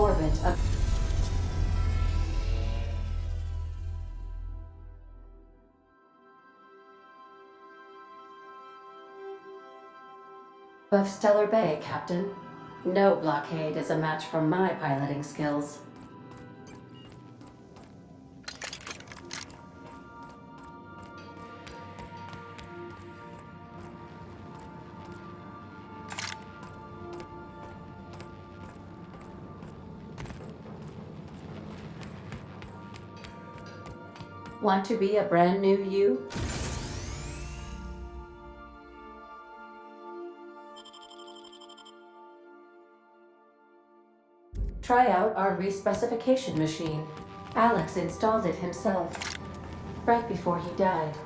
orbit of Stellar Bay, Captain. No blockade is a match for my piloting skills. Want to be a brand new you? Try out our respecification machine. Alex installed it himself, right before he died.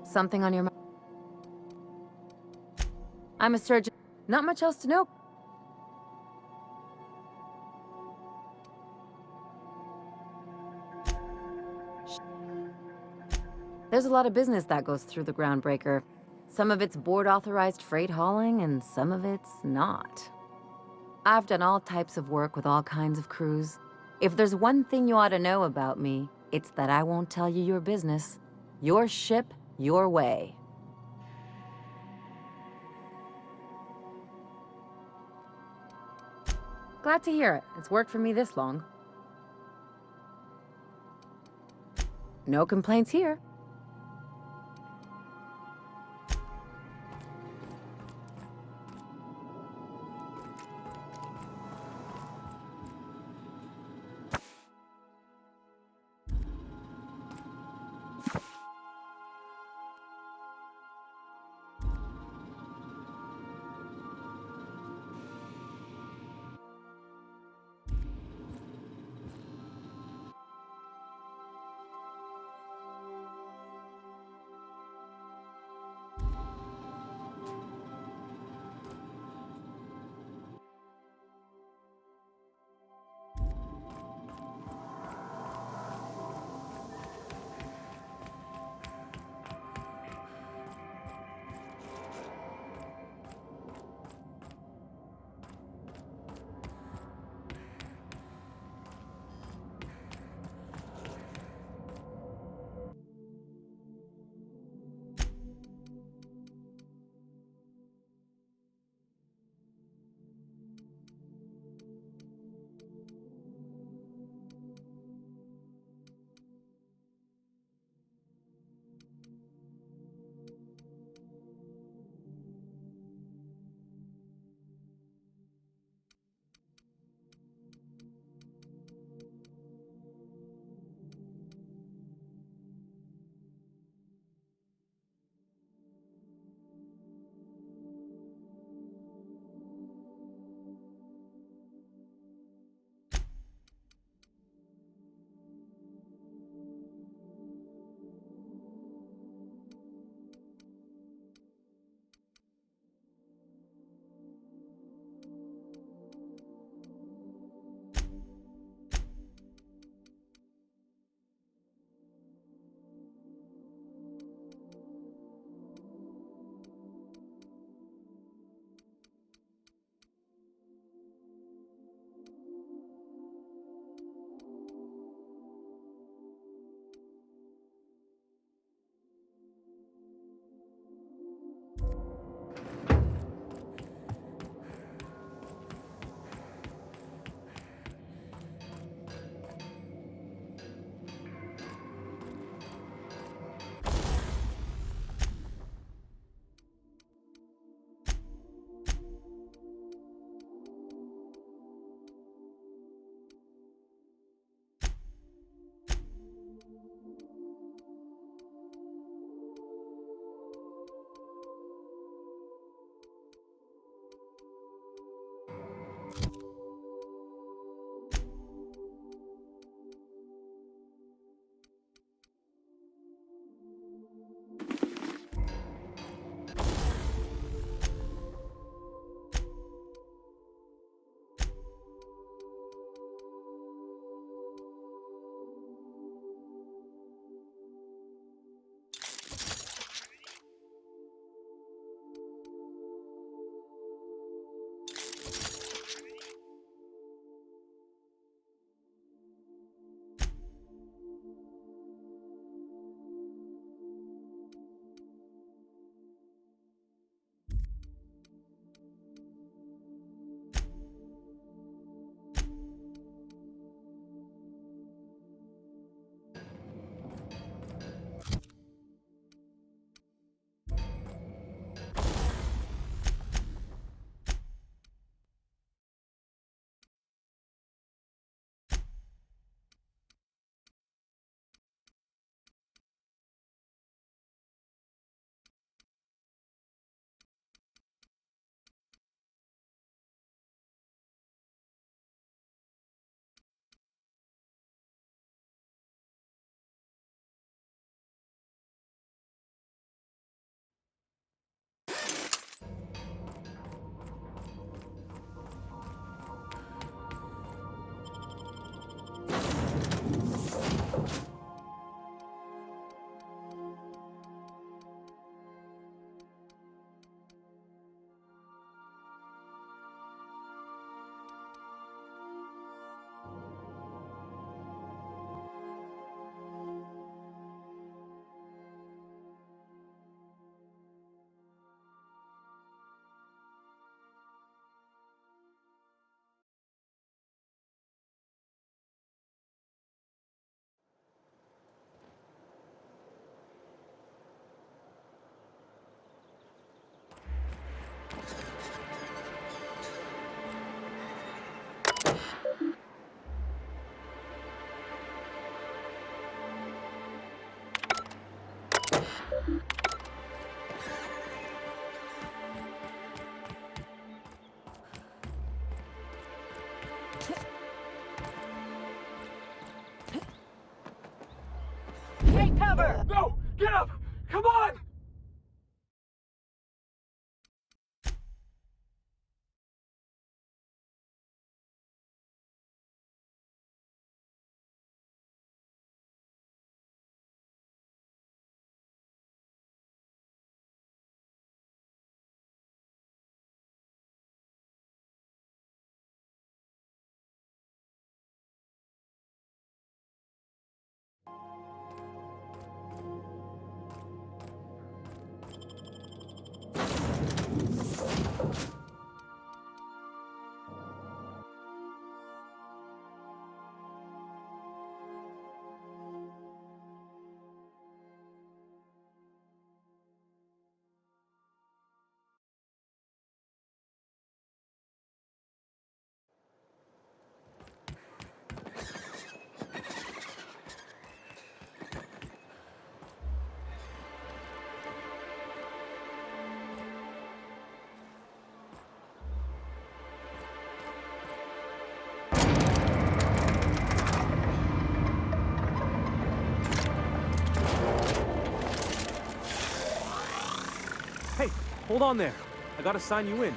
Something on your mind? I'm a surgeon. Not much else to know. There's a lot of business that goes through the Groundbreaker. Some of it's board-authorized freight hauling, and some of it's not. I've done all types of work with all kinds of crews. If there's one thing you ought to know about me, it's that I won't tell you your business. Your ship, your way. Glad to hear it. It's worked for me this long. No complaints here. together! No! Get up! Come on! Hey, hold on there. I gotta sign you in.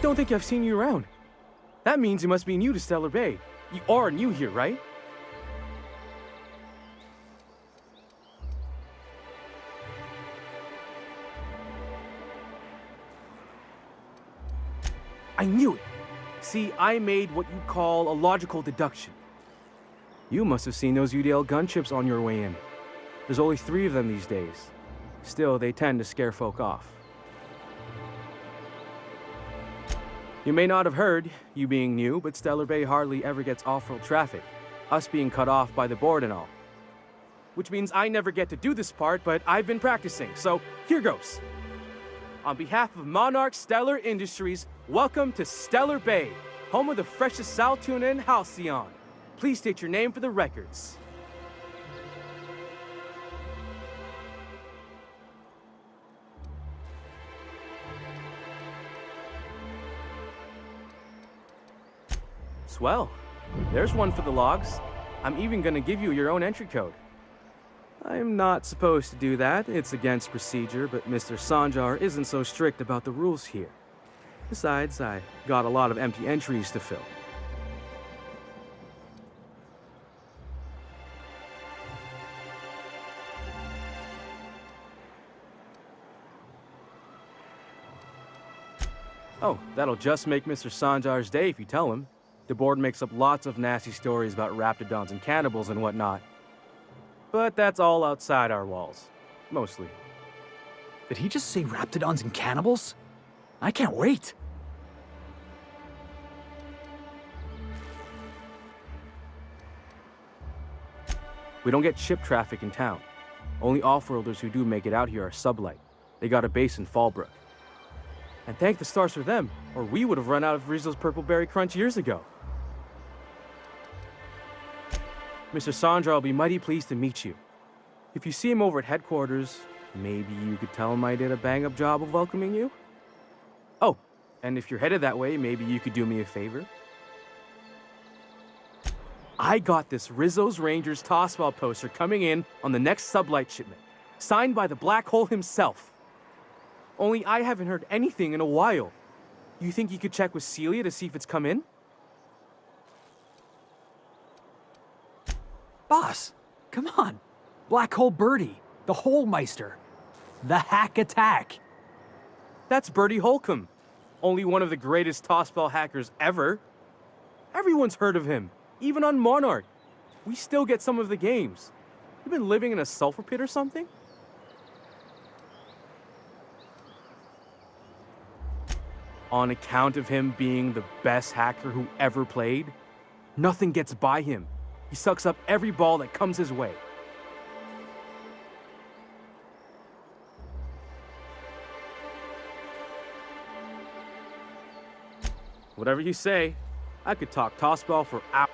Don't think I've seen you around. That means you must be new to Stellar Bay. You are new here, right? I knew it! See, I made what you call a logical deduction. You must have seen those UDL gunships on your way in. There's only 3 of them these days. Still, they tend to scare folk off. You may not have heard, you being new, but Stellar Bay hardly ever gets off-road traffic, us being cut off by the board and all. Which means I never get to do this part, but I've been practicing, so here goes. On behalf of Monarch Stellar Industries, welcome to Stellar Bay, home of the freshest sal tuna in Halcyon. Please state your name for the records. Swell. There's one for the logs. I'm even gonna give you your own entry code. I'm not supposed to do that. It's against procedure, but Mr. Sanjar isn't so strict about the rules here. Besides, I got a lot of empty entries to fill. Oh, that'll just make Mr. Sanjar's day if you tell him. The board makes up lots of nasty stories about raptidons and cannibals and whatnot. But that's all outside our walls. Mostly. Did he just say raptidons and cannibals? I can't wait! We don't get ship traffic in town. Only off-worlders who do make it out here are Sublight. They got a base in Fallbrook. And thank the stars for them, or we would have run out of Rizzo's Purple Berry Crunch years ago. Mr. Sanjar will be mighty pleased to meet you. If you see him over at headquarters, maybe you could tell him I did a bang-up job of welcoming you? Oh, and if you're headed that way, maybe you could do me a favor? I got this Rizzo's Rangers tossball poster coming in on the next Sublight shipment, signed by the Black Hole himself. Only I haven't heard anything in a while. You think you could check with Celia to see if it's come in? Boss, come on. Black Hole Birdie, the Holmeister, the Hack Attack. That's Bertie Holcomb, only one of the greatest tossball hackers ever. Everyone's heard of him, even on Monarch. We still get some of the games. You been living in a sulfur pit or something? On account of him being the best hacker who ever played, nothing gets by him. He sucks up every ball that comes his way. Whatever you say, I could talk tossball for hours.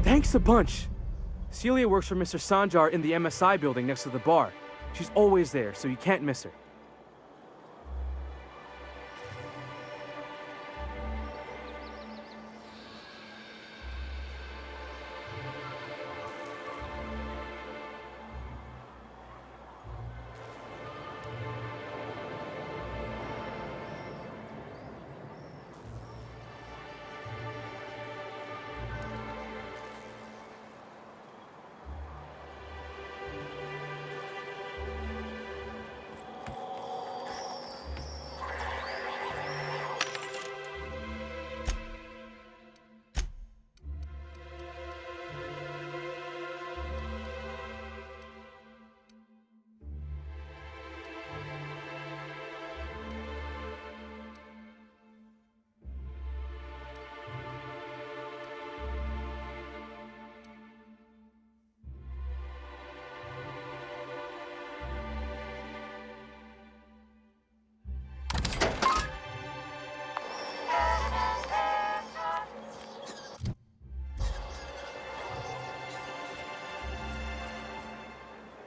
Thanks a bunch. Celia works for Mr. Sanjar in the MSI building next to the bar. She's always there, so you can't miss her.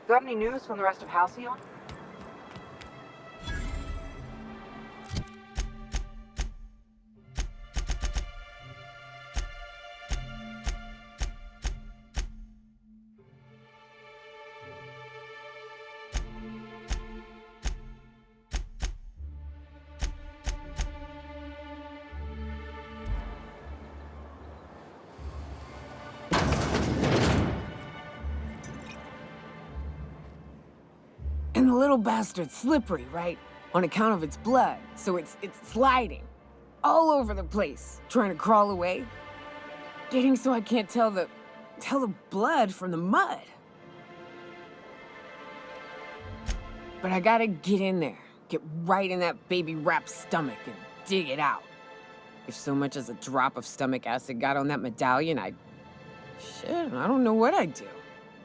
Got any news from the rest of Halcyon? And the little bastard's slippery, right? On account of its blood, so it's sliding. All over the place, trying to crawl away. Getting so I can't tell the blood from the mud. But I gotta get in there, get right in that baby rap's stomach and dig it out. If so much as a drop of stomach acid got on that medallion, shit, I don't know what I'd do.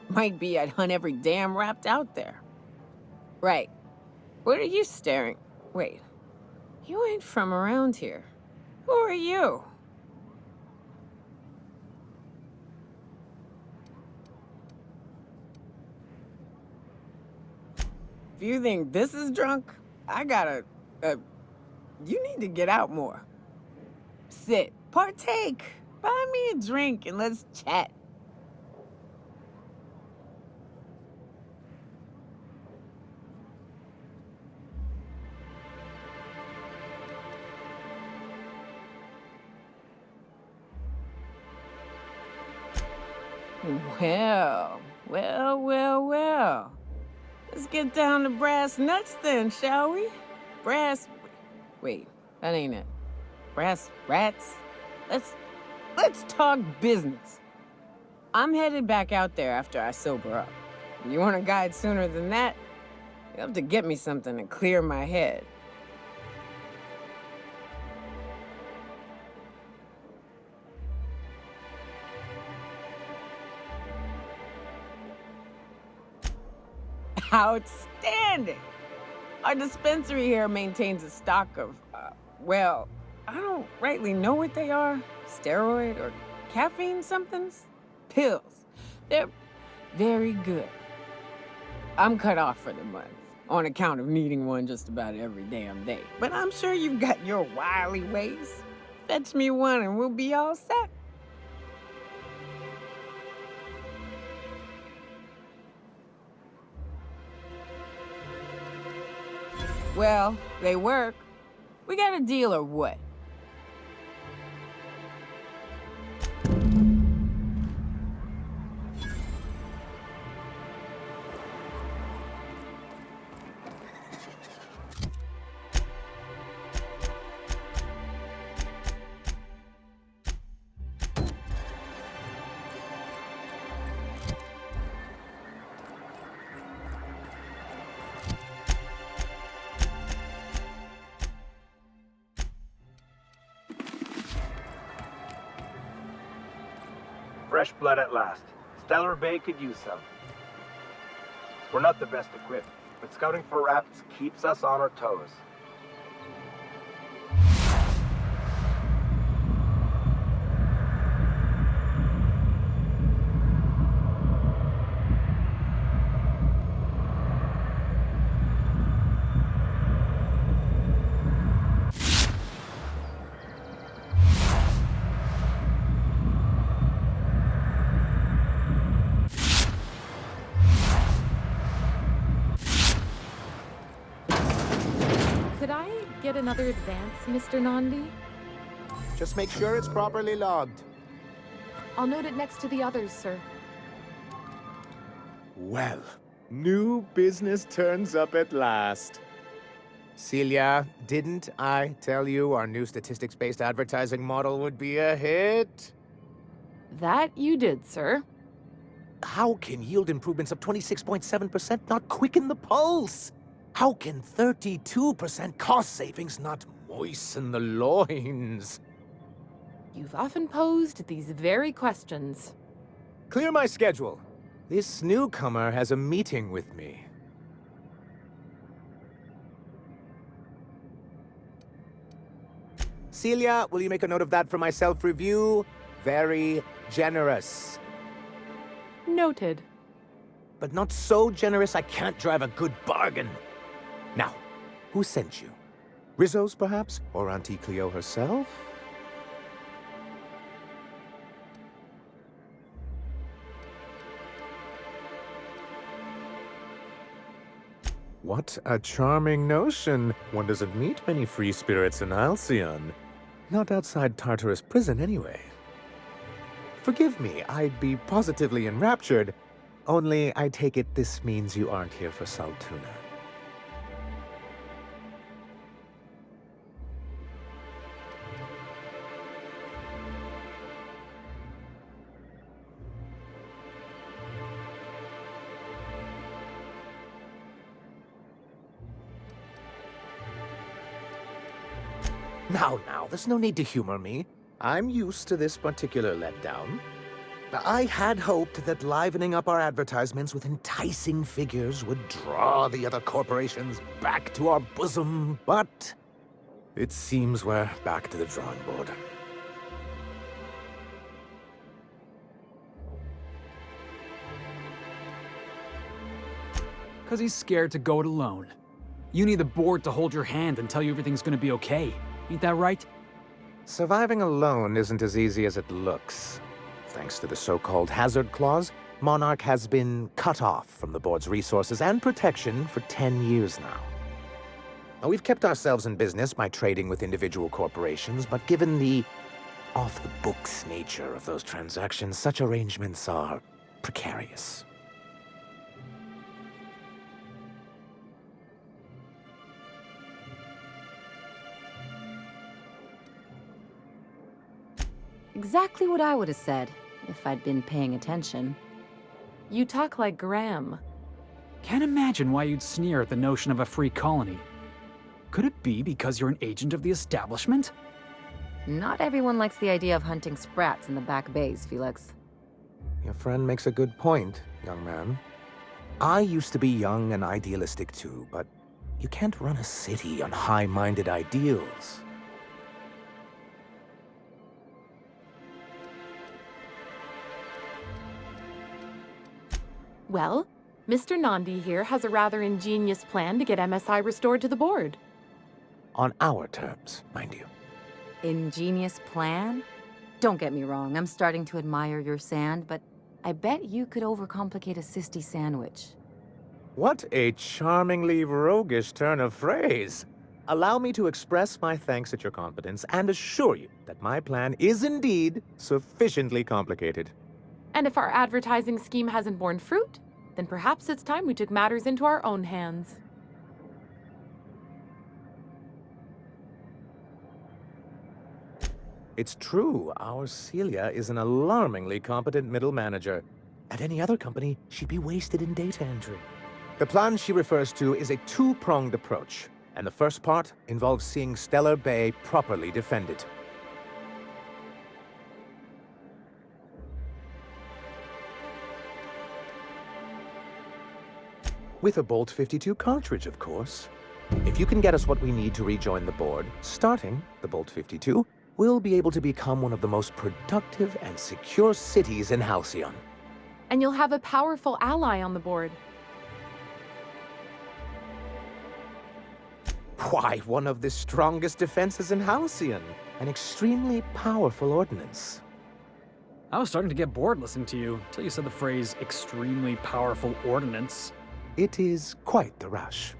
Might be I'd hunt every damn Rapt out there. Right. What are you staring? Wait. You ain't from around here. Who are you? If you think this is drunk, I gotta, you need to get out more. Sit, partake, buy me a drink and let's chat. Well. Let's get down to brass nuts then, shall we? Wait, that ain't it. Brass rats? Let's talk business. I'm headed back out there after I sober up. You want a guide sooner than that? You have to get me something to clear my head. Outstanding! Our dispensary here maintains a stock of, well, I don't rightly know what they are. Steroid or caffeine somethings? Pills. They're very good. I'm cut off for the month, on account of needing one just about every damn day. But I'm sure you've got your wily ways. Fetch me one and we'll be all set. Well, they work. We got a deal or what? Fresh blood at last. Stellar Bay could use some. We're not the best equipped, but scouting for Rapts keeps us on our toes. Could I get another advance, Mr. Nandi? Just make sure it's properly logged. I'll note it next to the others, sir. Well, new business turns up at last. Celia, didn't I tell you our new statistics-based advertising model would be a hit? That you did, sir. How can yield improvements of 26.7% not quicken the pulse? How can 32% cost savings not moisten the loins? You've often posed these very questions. Clear my schedule. This newcomer has a meeting with me. Celia, will you make a note of that for my self-review? Very generous. Noted. but not so generous I can't drive a good bargain. Now, who sent you? Rizzo's, perhaps? Or Auntie Cleo herself? What a charming notion. One doesn't meet many free spirits in Halcyon. Not outside Tartarus prison, anyway. Forgive me, I'd be positively enraptured. Only, I take it this means you aren't here for Saltuna. Now, there's no need to humor me. I'm used to this particular letdown. I had hoped that livening up our advertisements with enticing figures would draw the other corporations back to our bosom, but it seems we're back to the drawing board. Because he's scared to go it alone. You need the board to hold your hand and tell you everything's gonna be okay. Ain't that right? Surviving alone isn't as easy as it looks. Thanks to the so-called hazard clause, Monarch has been cut off from the board's resources and protection for 10 years now. Now, we've kept ourselves in business by trading with individual corporations, but given the off-the-books nature of those transactions, such arrangements are precarious. Exactly what I would have said, if I'd been paying attention. You talk like Graham. Can't imagine why you'd sneer at the notion of a free colony. Could it be because you're an agent of the establishment? Not everyone likes the idea of hunting sprats in the back bays, Felix. Your friend makes a good point, young man. I used to be young and idealistic too, but you can't run a city on high-minded ideals. Well, Mr. Nandi here has a rather ingenious plan to get MSI restored to the board. On our terms, mind you. Ingenious plan? Don't get me wrong, I'm starting to admire your sand, but I bet you could overcomplicate a sisty sandwich. What a charmingly roguish turn of phrase. Allow me to express my thanks at your confidence and assure you that my plan is indeed sufficiently complicated. And if our advertising scheme hasn't borne fruit, then perhaps it's time we took matters into our own hands. It's true, our Celia is an alarmingly competent middle manager. At any other company, she'd be wasted in data entry. The plan she refers to is a two-pronged approach, and the first part involves seeing Stellar Bay properly defended. With a Bolt 52 cartridge, of course. If you can get us what we need to rejoin the board, starting the Bolt 52, we'll be able to become one of the most productive and secure cities in Halcyon. And you'll have a powerful ally on the board. Why, one of the strongest defenses in Halcyon. An extremely powerful ordnance. I was starting to get bored listening to you, until you said the phrase, extremely powerful ordnance. It is quite the rush.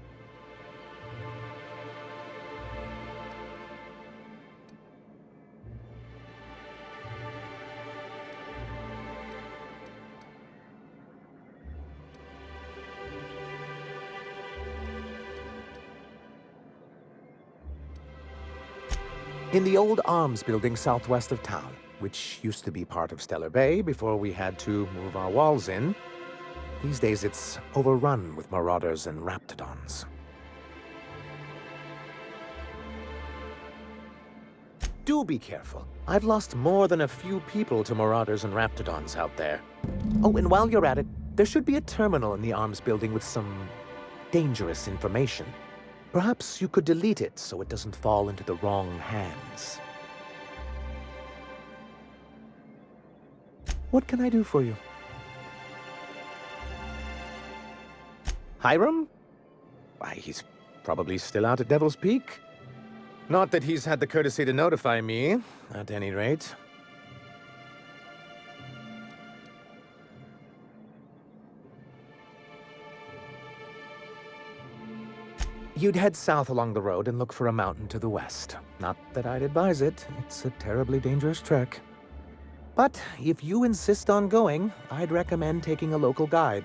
In the old arms building southwest of town, which used to be part of Stellar Bay before we had to move our walls in, these days it's overrun with marauders and raptidons. Do be careful. I've lost more than a few people to marauders and raptidons out there. Oh, and while you're at it, there should be a terminal in the arms building with some dangerous information. Perhaps you could delete it so it doesn't fall into the wrong hands. What can I do for you? Hiram? Why, he's probably still out at Devil's Peak. Not that he's had the courtesy to notify me, at any rate. You'd head south along the road and look for a mountain to the west. Not that I'd advise it. It's a terribly dangerous trek. But if you insist on going, I'd recommend taking a local guide.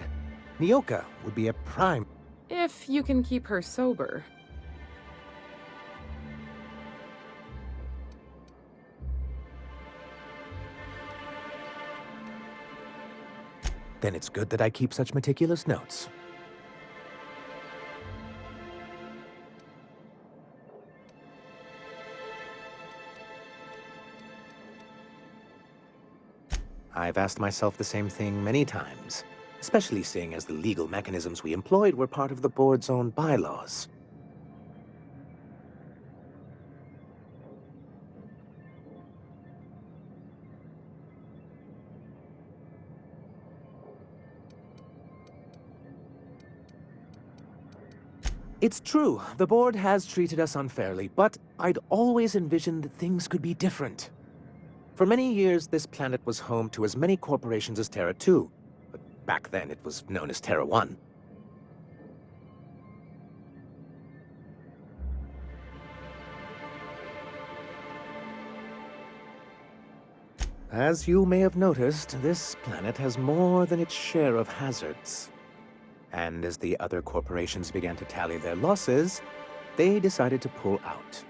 Nyoka would be a prime. If you can keep her sober. Then it's good that I keep such meticulous notes. I've asked myself the same thing many times, especially seeing as the legal mechanisms we employed were part of the board's own bylaws. It's true, the board has treated us unfairly, but I'd always envisioned that things could be different. For many years, this planet was home to as many corporations as Terra 2, but back then it was known as Terra 1. As you may have noticed, this planet has more than its share of hazards. And as the other corporations began to tally their losses, they decided to pull out.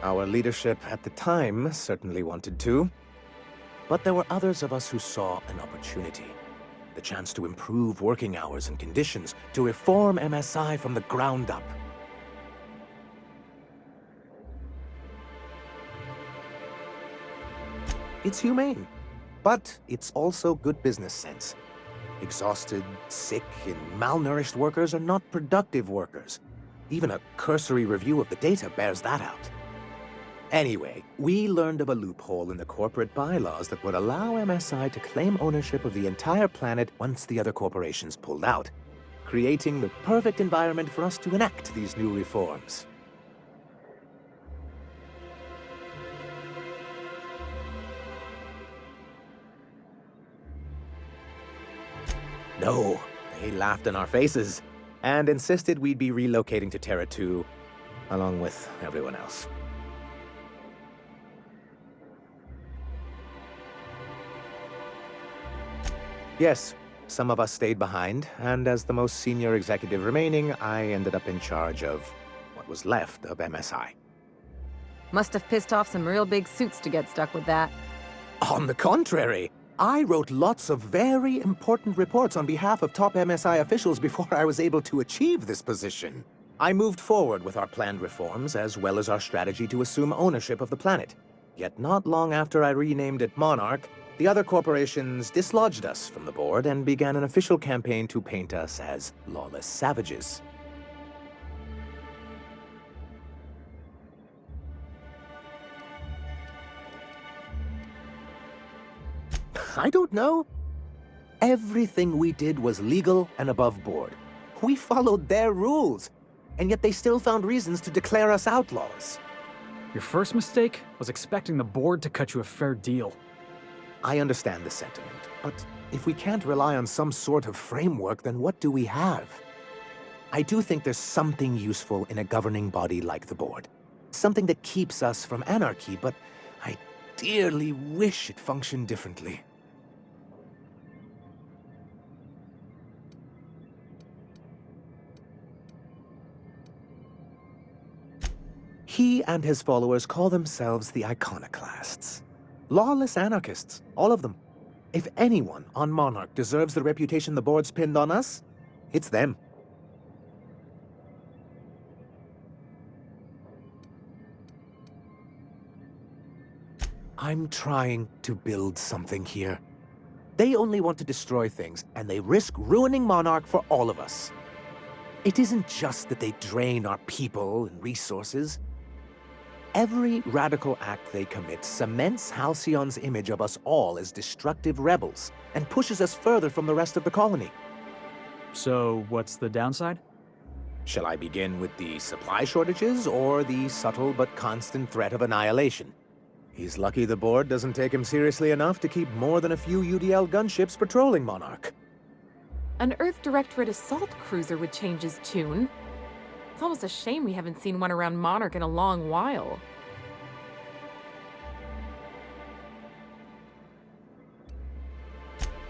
Our leadership at the time certainly wanted to, but there were others of us who saw an opportunity. The chance to improve working hours and conditions, to reform MSI from the ground up. It's humane, but it's also good business sense. Exhausted, sick, and malnourished workers are not productive workers. Even a cursory review of the data bears that out. Anyway, we learned of a loophole in the corporate bylaws that would allow MSI to claim ownership of the entire planet once the other corporations pulled out, creating the perfect environment for us to enact these new reforms. No, they laughed in our faces and insisted we'd be relocating to Terra 2, along with everyone else. Yes, some of us stayed behind, and as the most senior executive remaining, I ended up in charge of what was left of MSI. Must have pissed off some real big suits to get stuck with that. On the contrary, I wrote lots of very important reports on behalf of top MSI officials before I was able to achieve this position. I moved forward with our planned reforms, as well as our strategy to assume ownership of the planet. Yet not long after I renamed it Monarch, the other corporations dislodged us from the board and began an official campaign to paint us as lawless savages. I don't know. Everything we did was legal and above board. We followed their rules, and yet they still found reasons to declare us outlaws. Your first mistake was expecting the board to cut you a fair deal. I understand the sentiment, but if we can't rely on some sort of framework, then what do we have? I do think there's something useful in a governing body like the board. Something that keeps us from anarchy, but I dearly wish it functioned differently. He and his followers call themselves the Iconoclasts. Lawless anarchists, all of them. If anyone on Monarch deserves the reputation the board's pinned on us, it's them. I'm trying to build something here. They only want to destroy things, and they risk ruining Monarch for all of us. It isn't just that they drain our people and resources. Every radical act they commit cements Halcyon's image of us all as destructive rebels and pushes us further from the rest of the colony. So, what's the downside? Shall I begin with the supply shortages or the subtle but constant threat of annihilation? He's lucky the board doesn't take him seriously enough to keep more than a few UDL gunships patrolling Monarch. An Earth Directorate assault cruiser would change his tune. It's almost a shame we haven't seen one around Monarch in a long while.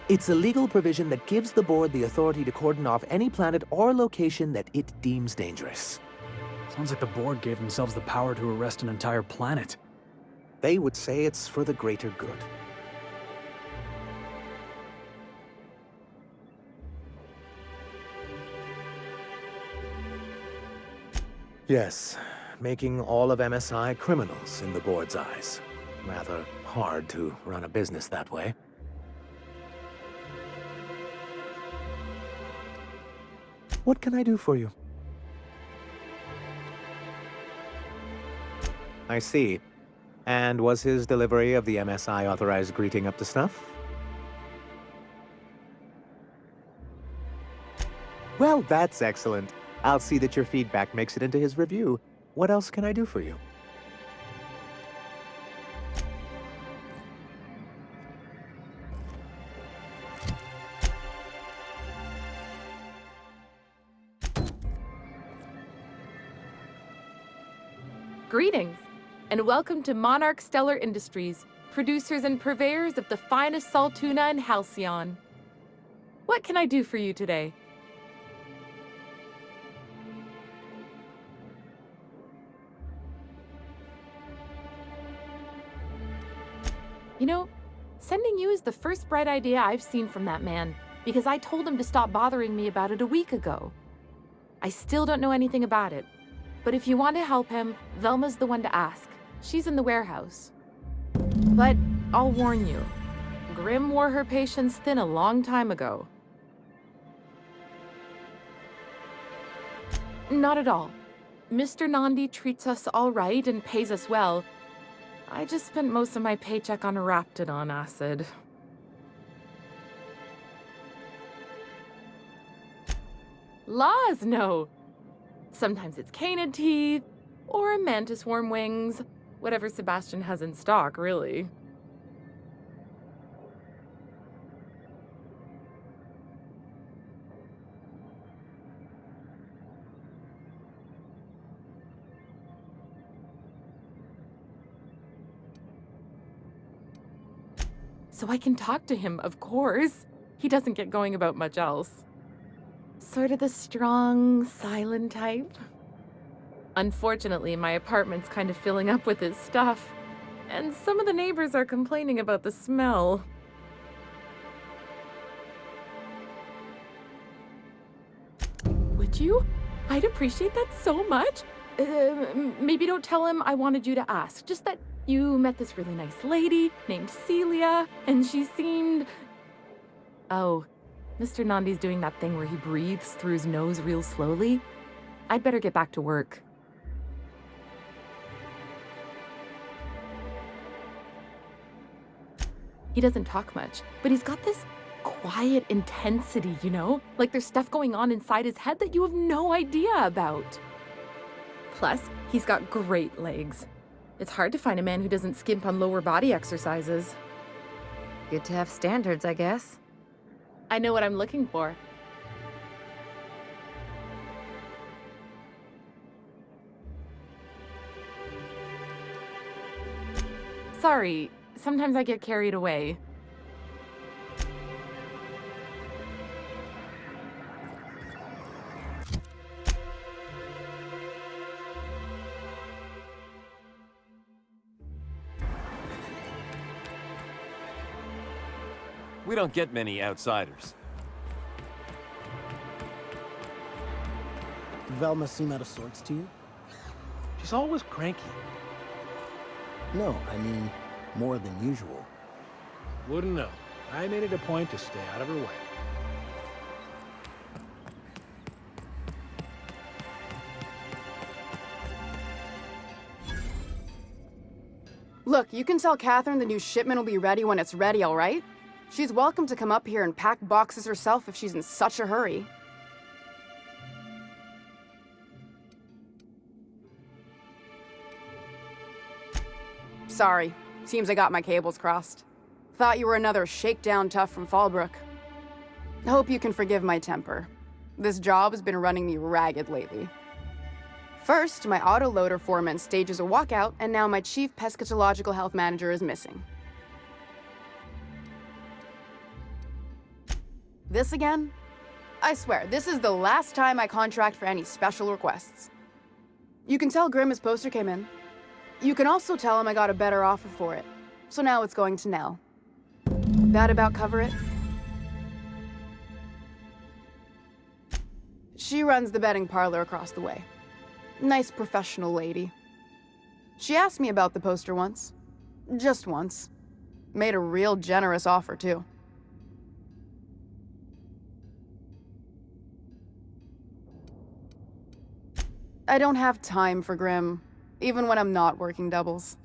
It's a legal provision that gives the board the authority to cordon off any planet or location that it deems dangerous. Sounds like the board gave themselves the power to arrest an entire planet. They would say it's for the greater good. Yes, making all of MSI criminals in the board's eyes. Rather hard to run a business that way. What can I do for you? I see. And was his delivery of the MSI authorized greeting up to snuff? Well, that's excellent. I'll see that your feedback makes it into his review. What else can I do for you? Greetings, and welcome to Monarch Stellar Industries, producers and purveyors of the finest salt tuna in Halcyon. What can I do for you today? You know, sending you is the first bright idea I've seen from that man, because I told him to stop bothering me about it a week ago. I still don't know anything about it, but if you want to help him, Velma's the one to ask. She's in the warehouse. But I'll warn you, Grim wore her patience thin a long time ago. Not at all. Mr. Nandi treats us all right and pays us well. I just spent most of my paycheck on Raptidon acid. Laws, no. Sometimes it's canid teeth, or a mantis worm wings. Whatever Sebastian has in stock, really. So I can talk to him, of course. He doesn't get going about much else. Sort of the strong, silent type. Unfortunately, my apartment's kind of filling up with his stuff, and some of the neighbors are complaining about the smell. Would you? I'd appreciate that so much. Maybe don't tell him I wanted you to ask, just that you met this really nice lady named Celia, and she seemed... Oh, Mr. Nandi's doing that thing where he breathes through his nose real slowly. I'd better get back to work. He doesn't talk much, but he's got this quiet intensity, you know? Like there's stuff going on inside his head that you have no idea about. Plus, he's got great legs. It's hard to find a man who doesn't skimp on lower body exercises. Good to have standards, I guess. I know what I'm looking for. Sorry, sometimes I get carried away. We don't get many outsiders. Velma seem out of sorts to you? She's always cranky. No, I mean, more than usual. Wouldn't know. I made it a point to stay out of her way. Look, you can tell Catherine the new shipment will be ready when it's ready, all right? She's welcome to come up here and pack boxes herself if she's in such a hurry. Sorry. Seems I got my cables crossed. Thought you were another shakedown tough from Fallbrook. Hope you can forgive my temper. This job has been running me ragged lately. First, my autoloader foreman stages a walkout, and now my chief pescatological health manager is missing. This again? I swear, this is the last time I contract for any special requests. You can tell Grim his poster came in. You can also tell him I got a better offer for it. So now it's going to Nell. That about cover it? She runs the betting parlor across the way. Nice professional lady. She asked me about the poster once. Just once. Made a real generous offer, too. I don't have time for Grim, even when I'm not working doubles.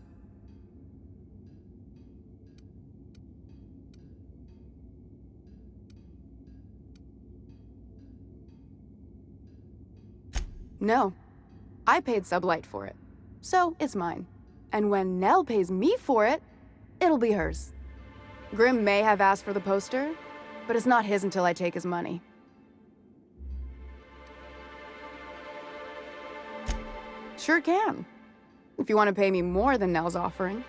No. I paid Sublight for it, so it's mine. And when Nell pays me for it, it'll be hers. Grim may have asked for the poster, but it's not his until I take his money. Sure can. If you want to pay me more than Nell's offering.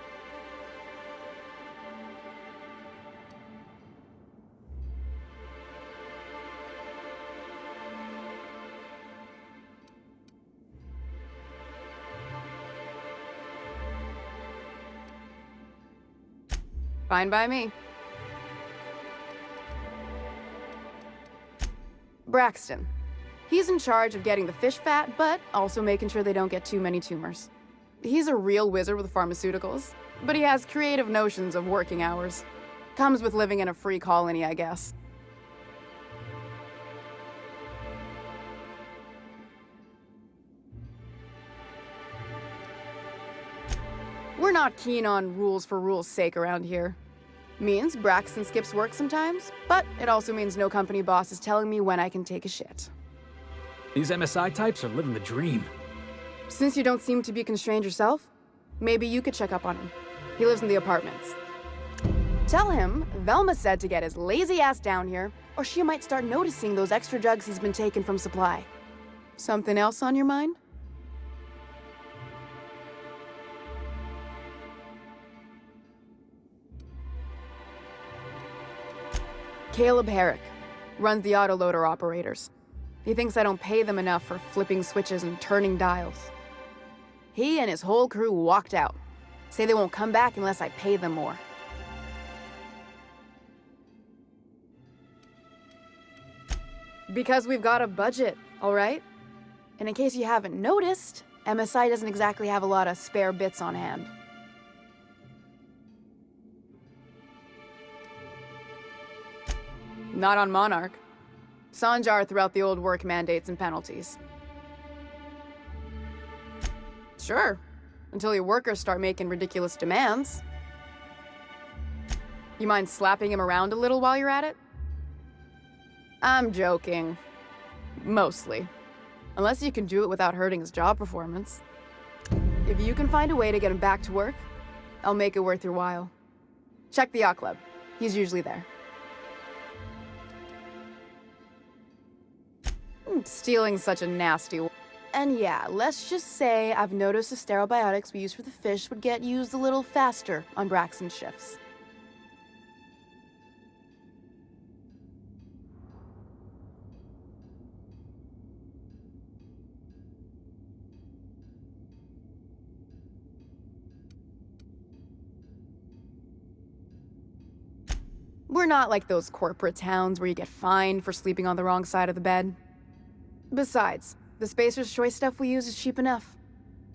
Fine by me. Braxton. He's in charge of getting the fish fat, but also making sure they don't get too many tumors. He's a real wizard with pharmaceuticals, but he has creative notions of working hours. Comes with living in a free colony, I guess. We're not keen on rules for rules' sake around here. Means Braxton skips work sometimes, but it also means no company boss is telling me when I can take a shit. These MSI types are living the dream. Since you don't seem to be constrained yourself, maybe you could check up on him. He lives in the apartments. Tell him Velma said to get his lazy ass down here, or she might start noticing those extra drugs he's been taking from supply. Something else on your mind? Caleb Herrick runs the autoloader operators. He thinks I don't pay them enough for flipping switches and turning dials. He and his whole crew walked out. Say they won't come back unless I pay them more. Because we've got a budget, all right? And in case you haven't noticed, MSI doesn't exactly have a lot of spare bits on hand. Not on Monarch. Sanjar threw out the old work mandates and penalties. Sure, until your workers start making ridiculous demands. You mind slapping him around a little while you're at it? I'm joking. Mostly. Unless you can do it without hurting his job performance. If you can find a way to get him back to work, I'll make it worth your while. Check the yacht club. He's usually there. Stealing's such a nasty word. And yeah, let's just say I've noticed the sterile biotics we use for the fish would get used a little faster on Braxton's shifts. We're not like those corporate towns where you get fined for sleeping on the wrong side of the bed. Besides, the Spacer's Choice stuff we use is cheap enough.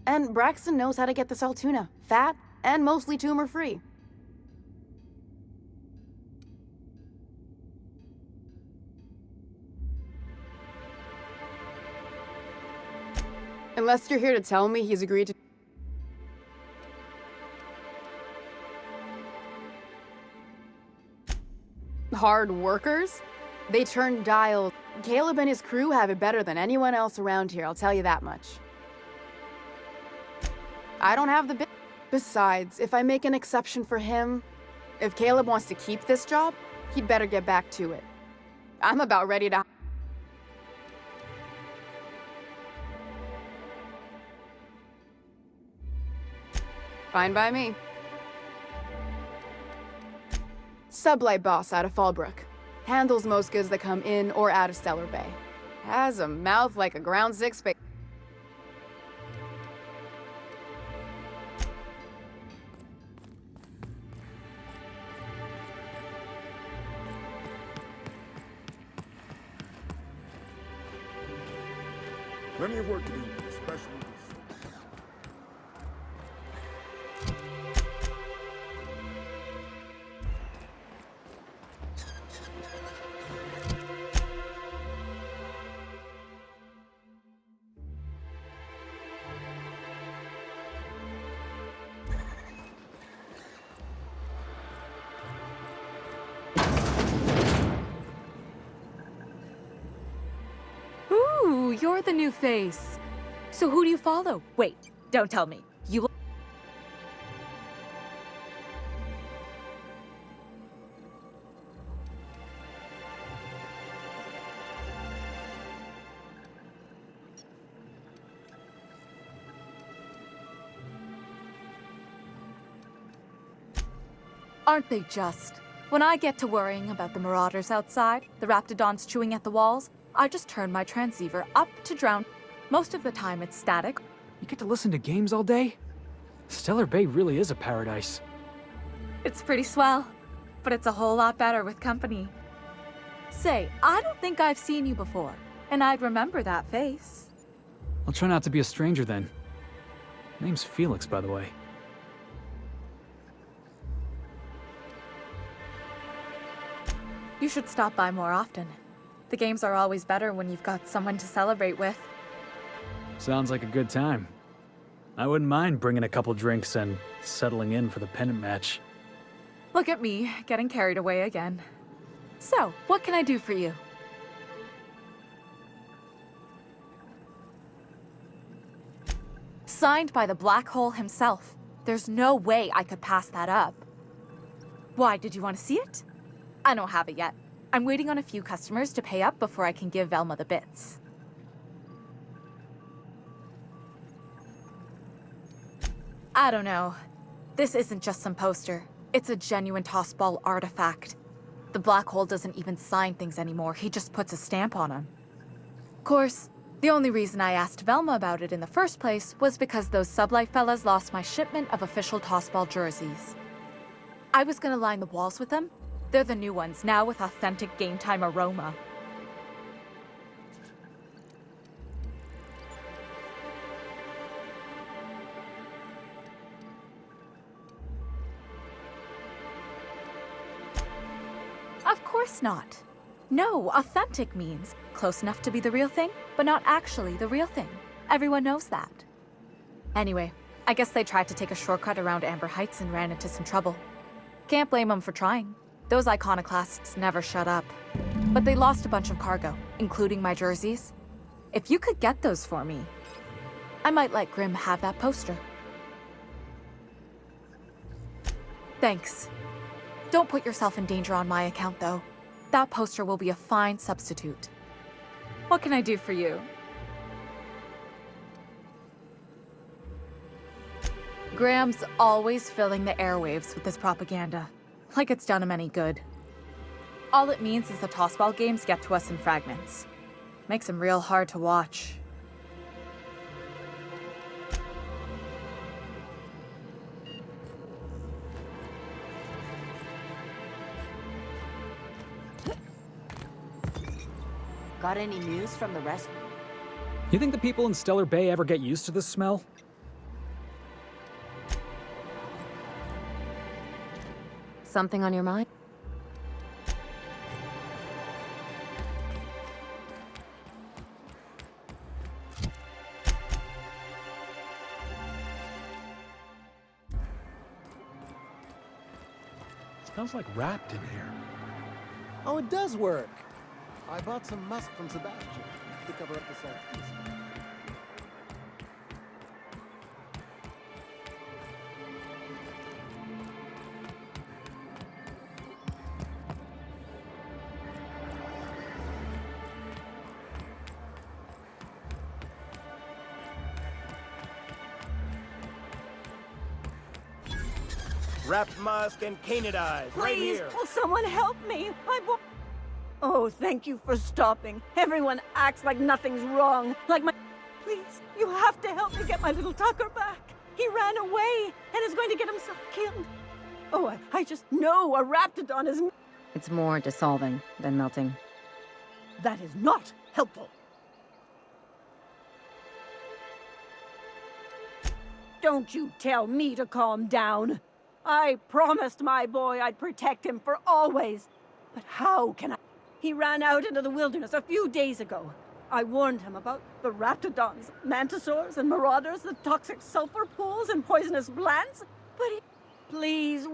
And Braxton knows how to get the Saltuna, fat and mostly tumor-free. Unless you're here to tell me he's agreed to... Hard workers? They turn dials. Caleb and his crew have it better than anyone else around here, I'll tell you that much. I don't have the Besides, if I make an exception for him, if Caleb wants to keep this job, he'd better get back to it. I'm about ready to... Fine by me. Sublight boss out of Fallbrook. Handles most goods that come in or out of Stellar Bay. Has a mouth like a ground six space. Plenty of work to do, especially with... Ooh, you're the new face. So who do you follow? Wait, don't tell me. You... Aren't they just? When I get to worrying about the marauders outside, the raptidons chewing at the walls, I just turn my transceiver up to drown. Most of the time it's static. You get to listen to games all day? Stellar Bay really is a paradise. It's pretty swell, but it's a whole lot better with company. Say, I don't think I've seen you before, and I'd remember that face. I'll try not to be a stranger then. Name's Felix, by the way. You should stop by more often. The games are always better when you've got someone to celebrate with. Sounds like a good time. I wouldn't mind bringing a couple drinks and settling in for the pennant match. Look at me, getting carried away again. So, what can I do for you? Signed by the Black Hole himself. There's no way I could pass that up. Why, did you want to see it? I don't have it yet. I'm waiting on a few customers to pay up before I can give Velma the bits. I don't know. This isn't just some poster. It's a genuine tossball artifact. The Black Hole doesn't even sign things anymore. He just puts a stamp on them. Of course, the only reason I asked Velma about it in the first place was because those Sublight fellas lost my shipment of official tossball jerseys. I was gonna line the walls with them. They're the new ones, now with authentic game time aroma. Of course not. No, authentic means close enough to be the real thing, but not actually the real thing. Everyone knows that. Anyway, I guess they tried to take a shortcut around Amber Heights and ran into some trouble. Can't blame them for trying. Those iconoclasts never shut up. But they lost a bunch of cargo, including my jerseys. If you could get those for me, I might let Grim have that poster. Thanks. Don't put yourself in danger on my account, though. That poster will be a fine substitute. What can I do for you? Graham's always filling the airwaves with this propaganda. Like it's done him any good. All it means is the tossball games get to us in fragments. Makes them real hard to watch. Got any news from the rest? You think the people in Stellar Bay ever get used to this smell? Something on your mind? Smells like wrapped in here. Oh, it does work. I bought some musk from Sebastian to cover up the saltiness. Wrapped musk and canidized, right Please, here. will someone help me? Oh, thank you for stopping. Everyone acts like nothing's wrong. Like my... Please, you have to help me get my little Tucker back. He ran away and is going to get himself killed. Oh, I just know a Raptidon is... It's more dissolving than melting. That is not helpful. Don't you tell me to calm down. I promised my boy I'd protect him for always. But how can I? He ran out into the wilderness a few days ago. I warned him about the Raptidons, Mantisaurs, and Marauders, the toxic sulfur pools and poisonous plants. But he... Please,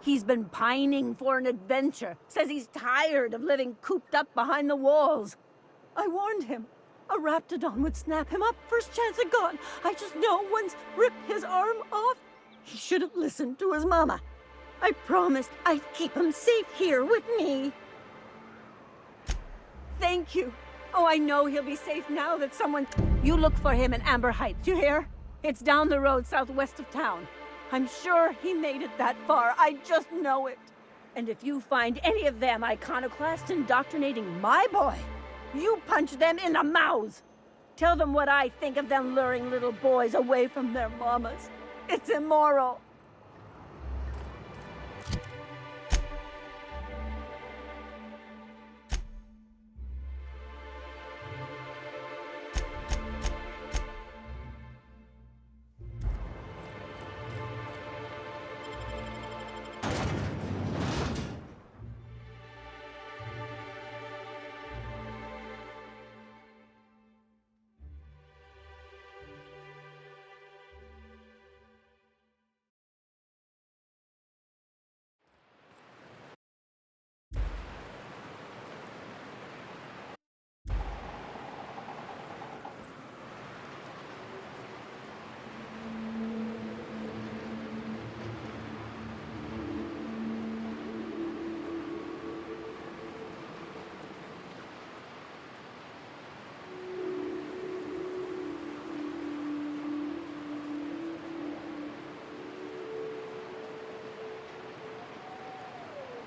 He's been pining for an adventure. Says he's tired of living cooped up behind the walls. I warned him. A Raptidon would snap him up first chance it got. I just know once ripped his arm off. He should have listened to his mama. I promised I'd keep him safe here with me. Thank you. Oh, I know he'll be safe now that someone... You look for him in Amber Heights, you hear? It's down the road southwest of town. I'm sure he made it that far. I just know it. And if you find any of them iconoclasts indoctrinating my boy, you punch them in the mouths. Tell them what I think of them luring little boys away from their mamas. It's immoral.